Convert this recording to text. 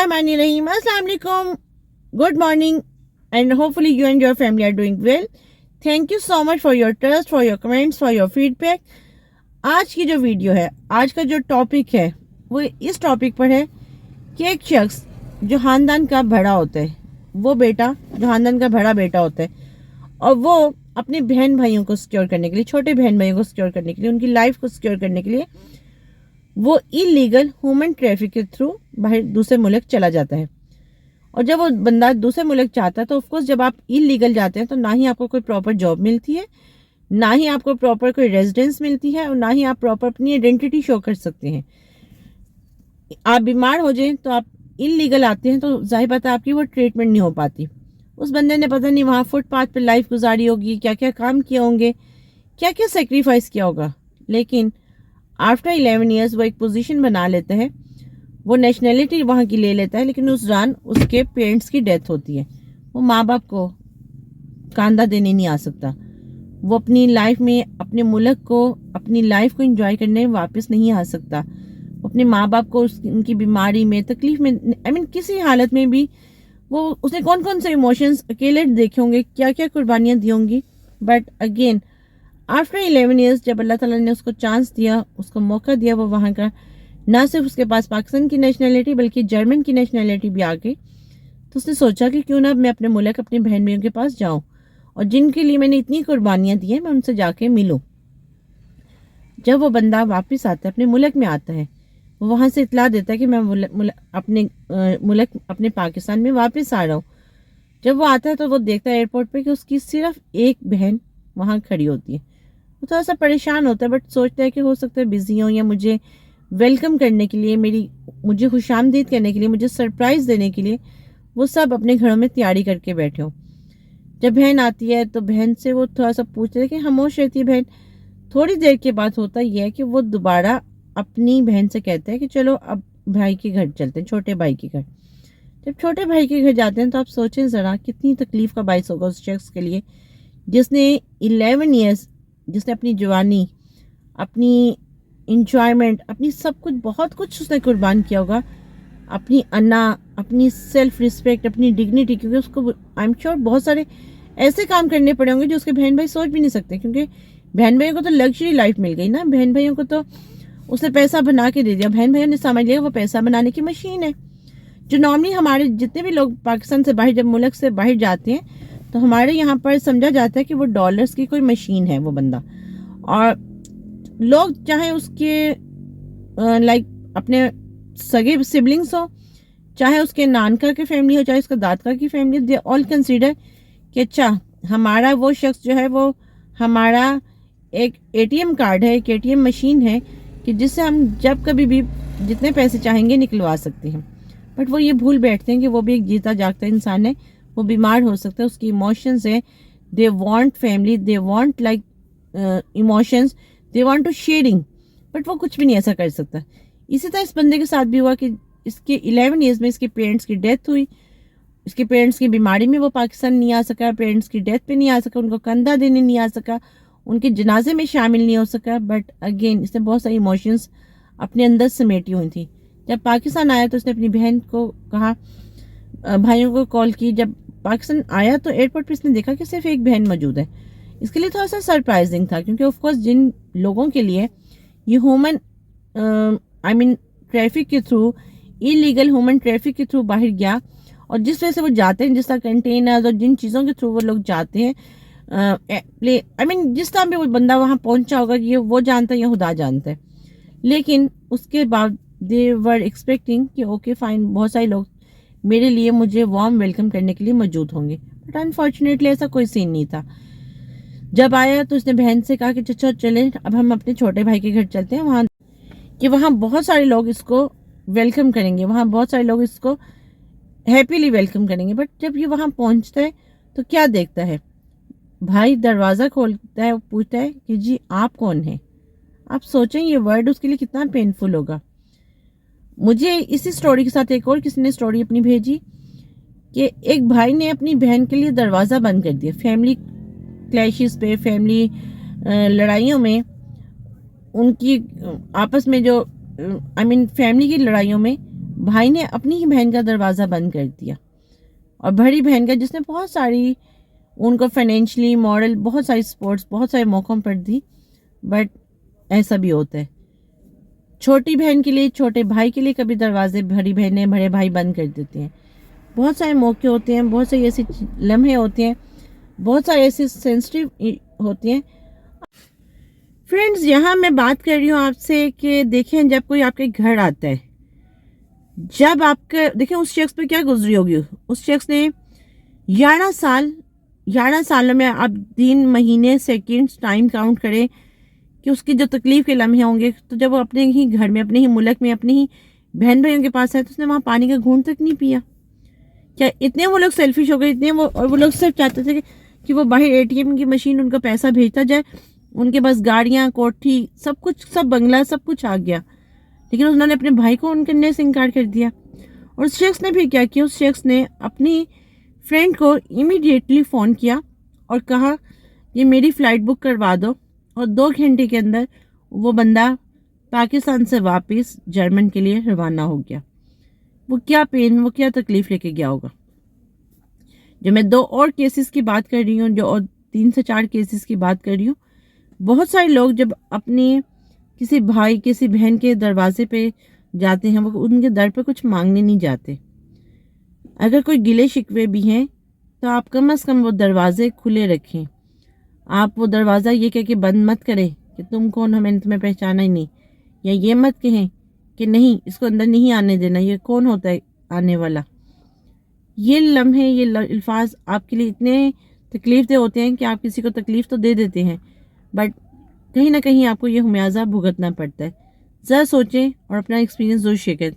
Bismillahirrahmanirrahim. Assalamu alaikum. Good morning and hopefully you and your family are doing well. Thank you so much for your trust, for your comments, for your feedback. आज की जो video है, आज का जो topic है वो इस टॉपिक पर है कि एक शख्स जो खानदान का बड़ा होता है, वो बेटा जो खानदान का बड़ा बेटा होता है और वो अपने बहन भाइयों को सिक्योर करने के लिए, छोटे बहन भाइयों को सिक्योर करने के लिए, उनकी लाइफ को सिक्योर करने के लिए वो इलीगल ह्यूमन ट्रैफिक के थ्रू बाहर दूसरे मुल्क चला जाता है। और जब वो बंदा दूसरे मुल्क जाता है तो ऑफकोर्स जब आप इलीगल जाते हैं तो ना ही आपको कोई प्रॉपर जॉब मिलती है, ना ही आपको प्रॉपर कोई रेजिडेंस मिलती है और ना ही आप प्रॉपर अपनी आइडेंटिटी शो कर सकते हैं। आप बीमार हो जाएं तो आप इलीगल आते हैं तो जाहिर बात है आपकी वो ट्रीटमेंट नहीं हो पाती। उस बंदे ने पता नहीं वहाँ फुटपाथ पर लाइफ गुजारी होगी, क्या क्या काम किए होंगे, क्या क्या सेक्रीफाइस किया होगा, लेकिन आफ्टर 11 ईयर्स वो एक पोजीशन बना लेता है, वो नेशनैलिटी वहाँ की ले लेता है, लेकिन उस दौरान उसके पेरेंट्स की डेथ होती है। वो माँ बाप को कांदा देने नहीं आ सकता, वो अपनी लाइफ में अपने मुल्क को, अपनी लाइफ को एंजॉय करने वापस नहीं आ सकता। वो अपने माँ बाप को उनकी बीमारी में, तकलीफ में, किसी हालत में भी वो उसने कौन कौन से इमोशंस अकेले देखे होंगे, क्या क्या कुर्बानियाँ दी होंगी। बट अगेन आफ्टर 11 ईयर्स जब अल्लाह ताला ने उसको चांस दिया, उसको मौका दिया, वो वहाँ का ना सिर्फ उसके पास पाकिस्तान की नेशनैलिटी बल्कि जर्मन की नेशनैलिटी भी आ गई, तो उसने सोचा कि क्यों ना मैं अपने मुल्क, अपनी बहन भाइयों के पास जाऊं और जिनके लिए मैंने इतनी कुर्बानियाँ दी हैं मैं उनसे जाके मिलूं। जब वो बंदा वापस आता है, अपने मुल्क में आता है, वो वहाँ से इतला देता है कि मैं अपने पाकिस्तान में वापस आ रहा हूँ। जब वो आता है तो वो देखता है एयरपोर्ट पे कि उसकी सिर्फ एक बहन वहाँ खड़ी होती है। वो थोड़ा सा परेशान होता है बट सोचता है कि हो सकता है बिजी हो या मुझे वेलकम करने के लिए, मुझे खुशामदीद करने के लिए, मुझे सरप्राइज़ देने के लिए वो सब अपने घरों में तैयारी करके बैठे हो। जब बहन आती है तो बहन से वो थोड़ा सा पूछते हैं कि खामोश रहती है बहन। थोड़ी देर के बाद होता यह है कि वो दोबारा अपनी बहन से कहता है कि चलो अब भाई के घर चलते हैं, छोटे भाई के घर। जब छोटे भाई के घर जाते हैं तो आप सोचें ज़रा कितनी तकलीफ़ का बायस होगा उस शख्स के लिए जिसने 11 ईयर्स, जिसने अपनी जवानी, अपनी इंजॉयमेंट, अपनी सब कुछ, बहुत कुछ उसने कुर्बान किया होगा, अपनी अन्ना, अपनी सेल्फ रिस्पेक्ट, अपनी डिग्निटी, क्योंकि उसको आई एम श्योर बहुत सारे ऐसे काम करने पड़े होंगे जो उसके बहन भाई सोच भी नहीं सकते, क्योंकि बहन भाइयों को तो लग्जरी लाइफ मिल गई ना। बहन भाइयों को तो उसने पैसा बना के दे दिया, बहन भाइयों ने समझ लिया वो पैसा बनाने की मशीन है। जो नॉर्मली हमारे जितने भी लोग पाकिस्तान से बाहर, जब मुल्क से बाहर जाते हैं तो हमारे यहाँ पर समझा जाता है कि वो डॉलर्स की कोई मशीन है वो बंदा। और लोग चाहे उसके लाइक अपने सगे सिबलिंग्स हो, चाहे उसके नानका की फैमिली हो, चाहे उसका दादका की फैमिली, दे ऑल कंसीडर कि अच्छा हमारा वो शख्स जो है वो हमारा एक एटीएम कार्ड है, एक एटीएम मशीन है कि जिससे हम जब कभी भी जितने पैसे चाहेंगे निकलवा सकते हैं। बट वो ये भूल बैठते हैं कि वो भी एक जीता जागता इंसान है, वो बीमार हो सकता है, उसकी इमोशंस है, they want family, they want like emotions, they want to sharing, but वो कुछ भी नहीं ऐसा कर सकता। इसी तरह इस बंदे के साथ भी हुआ कि इसके 11 ईयर्स में इसके पेरेंट्स की डेथ हुई, इसके पेरेंट्स की बीमारी में वो पाकिस्तान नहीं आ सका, पेरेंट्स की डेथ पे नहीं आ सका, उनको कंधा देने नहीं आ सका, उनके जनाजे में शामिल नहीं हो सका। बट अगेन इसने बहुत सारी इमोशंस अपने अंदर समेटी हुई थी। जब पाकिस्तान आया तो उसने अपनी बहन को कहा, भाइयों को कॉल की। जब पाकिस्तान आया तो एयरपोर्ट पर इसने देखा कि सिर्फ एक बहन मौजूद है। इसके लिए थोड़ा सा सरप्राइजिंग था, क्योंकि ऑफकोर्स जिन लोगों के लिए ये ह्यूमन ट्रैफिक के थ्रू, इलीगल ह्यूमन ट्रैफिक के थ्रू बाहर गया और जिस वजह से वो जाते हैं, जिस तरह कंटेनर और जिन चीज़ों के थ्रू वो लोग जाते हैं, जिस तरह भी वो बंदा वहाँ पहुँचा होगा ये वो जानता है या खुदा जानता है। लेकिन उसके बाद दे वर एक्सपेक्टिंग कि ओके फाइन, बहुत सारे लोग मेरे लिए, मुझे वार्म वेलकम करने के लिए मौजूद होंगे, बट अनफॉर्चुनेटली ऐसा कोई सीन नहीं था। जब आया तो उसने बहन से कहा कि चलो चले अब हम अपने छोटे भाई के घर चलते हैं, वहाँ कि वहाँ बहुत सारे लोग इसको वेलकम करेंगे, वहाँ बहुत सारे लोग इसको हैप्पीली वेलकम करेंगे। बट जब ये वहाँ पहुँचता है तो क्या देखता है, भाई दरवाज़ा खोलता है, वो पूछता है कि जी आप कौन हैं। आप सोचें ये वर्ड उसके लिए कितना पेनफुल होगा। मुझे इसी स्टोरी के साथ एक और किसी ने स्टोरी अपनी भेजी कि एक भाई ने अपनी बहन के लिए दरवाज़ा बंद कर दिया। फैमिली क्लैशेस पे, फैमिली लड़ाइयों में, उनकी आपस में जो फैमिली की लड़ाइयों में भाई ने अपनी ही बहन का दरवाज़ा बंद कर दिया, और बड़ी बहन का जिसने बहुत सारी उनको फाइनेंशियली मॉरल बहुत सारी सपोर्ट्स बहुत सारे मौक़ों पर दी, बट ऐसा भी होता है। छोटी बहन के लिए, छोटे भाई के लिए कभी दरवाजे बड़ी बहनें बड़े भाई बंद कर देते हैं। बहुत सारे मौके होते हैं, बहुत सारे ऐसे लम्हे होते हैं, बहुत सारे ऐसे सेंसिटिव होते हैं। फ्रेंड्स, यहाँ मैं बात कर रही हूँ आपसे कि देखें, जब कोई आपके घर आता है, जब आपके देखें उस शख्स पे क्या गुजरी होगी। उस शख्स ने 11 सालों में आप दिन महीने सेकंड्स टाइम काउंट करें कि उसकी जो तकलीफ़ के लम्हे होंगे, तो जब वो अपने ही घर में, अपने ही मुल्क में, अपनी ही बहन भाइयों के पास आए तो उसने वहाँ पानी का घूंट तक नहीं पिया। क्या इतने वो लोग सेल्फिश हो गए, इतने वो लोग सिर्फ चाहते थे कि वो बाहर ATM की मशीन उनका पैसा भेजता जाए, उनके पास गाड़ियाँ, कोठी, सब कुछ, सब बंगला, सब कुछ आ गया, लेकिन उन्होंने अपने भाई को उन करने से इनकार कर दिया। और उस शख्स ने भी क्या किया, उस शख्स ने अपनी फ्रेंड को इमीडिएटली फ़ोन किया और कहा ये मेरी फ़्लाइट बुक करवा दो, और 2 घंटे के अंदर वो बंदा पाकिस्तान से वापस जर्मन के लिए रवाना हो गया। वो क्या पेन, वो क्या तकलीफ़ लेके गया होगा। जो मैं 2 और केसेस की बात कर रही हूँ, जो और 3 से 4 केसेस की बात कर रही हूँ, बहुत सारे लोग जब अपने किसी भाई, किसी बहन के दरवाजे पे जाते हैं, वो उनके दर पे कुछ मांगने नहीं जाते। अगर कोई गिले शिकवे भी हैं तो आप कम से कम वो दरवाजे खुले रखें। आप वो दरवाज़ा ये कह के बंद मत करें कि तुम कौन हो, मैंने तुम्हें पहचाना ही नहीं, या ये मत कहें कि नहीं इसको अंदर नहीं आने देना, ये कौन होता है आने वाला। ये लम्हे, ये अल्फाज आपके लिए इतने तकलीफ़ दे होते हैं कि आप किसी को तकलीफ़ तो दे देते हैं, बट कहीं ना कहीं आपको ये हुम्याजा भुगतना पड़ता है। ज़रा सोचें और अपना एक्सपीरियंस ज़रूर शेयर करें।